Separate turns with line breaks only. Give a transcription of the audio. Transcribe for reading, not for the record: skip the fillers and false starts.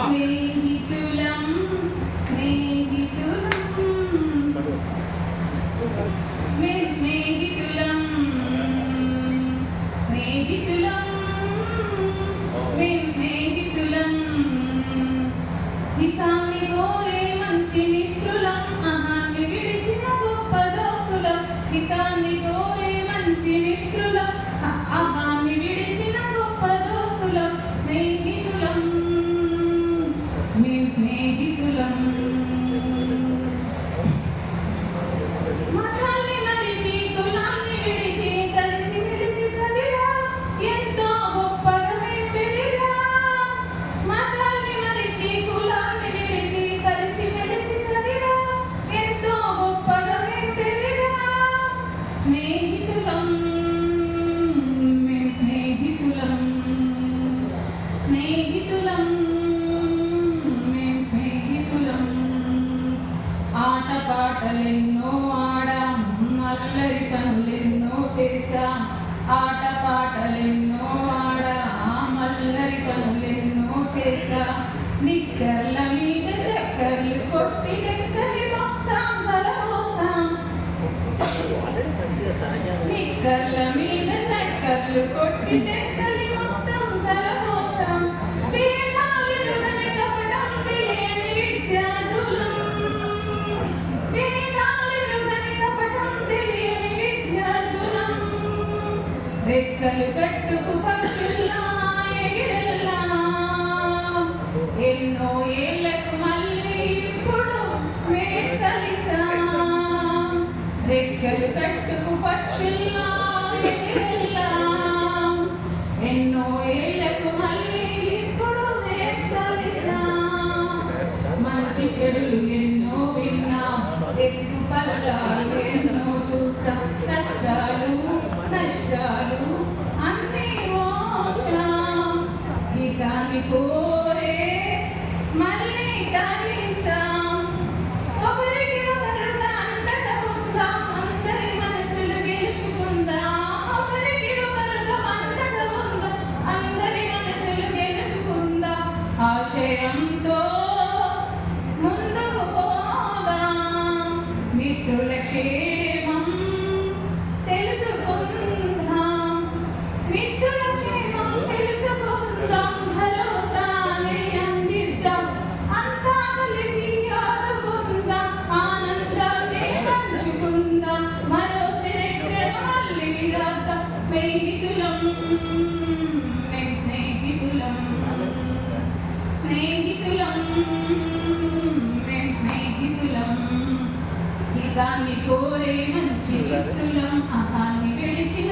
స్నేహితులం స్నేహితులం మేము స్నేహితులం స్నేహితులం మేము స్నేహితులం హితాన్ని కోరే మంచి మిత్రులం అహాన్ని విడిచిన గొప్ప దోస్తులం హితాన్ని కోరే మంచి మిత్రులం అహాన్ని విడిచిన గొప్ప దోస్తులం స్నేహితులం మేము స్నేహితులం మతాల్ని మరిచి కులాన్ని విడిచి కలిసి మెలిసి చదివా ఎంతో గొప్పగా మేము పెరిగా మతాల్ని మరిచి కులాన్ని విడిచి కలిసి మెలిసి చదివా ఎంతో గొప్పగా మేము పెరిగా స్నేహితులం మేము స్నేహితులం స్నేహితులం మేము స్నేహితులం ఆటపాటలెన్నో ఆడాం అల్లరి పనులెన్నో చేశాం ఆటపాటలెన్నో ఆడాం అల్లరి పనులెన్నో చేశాం నిక్కర్ల మీద చక్కర్లు కొట్టి నెక్కలి మొత్తం కలబోసాం నిక్కర్ల మీద చక్కర్లు కొట్టి నెక్కలి మొత్తం కలబోసాం వేదాలెరుగని కపటం తెలియని విద్యార్థులం వేదాలెరుగని కపటం తెలియని విద్యార్థులం రెక్కలు కట్టుకు పక్షుల్లా ఎగిరెళ్ళాం ఎన్నో ఏళ్లకు మళ్ళీ ఇప్పుడు మేము కలిసాం రెక్కలు కట్టుకు పక్షుల్లా ఎగిరెళ్ళాం ఎన్నో ఏళ్లకు మళ్ళీ ఇప్పుడు మేము కలిసాం మంచి చెడులు ఎన్నో విన్నాం ఎత్తు పల్లాలు ఎన్నో చూసాం కష్టాలు నష్టాలు అన్నీ మోసాం హితాన్ని కోరే మళ్ళీ కలిసాం ఒకరికి ఒకరుగా అంతటా ఉందాం అందరి మనసులు గెలుచుకుందాం ఒకరికి ఒకరుగా అంతటా ఉందాం అందరి మనసులు గెలుచుకుందాం ఆశయంతో ముందుకు పోదాం మిత్రుల క్షేమం తెలుసుకుందాం మిత్రుల క్షేమం తెలుసుకుందాం భరోసాని అందిద్దాం అంతా కలిసి ఆడుకుందాం ఆనందాన్ని పంచుకుందాం మరో చరిత్ర మళ్ళీ రాద్దాం స్నేహితులం మేము స్నేహితులం స్నేహితులం మేము స్నేహితులం హితాన్ని కోరే మంచి మిత్రులం అహాన్ని విడిచిన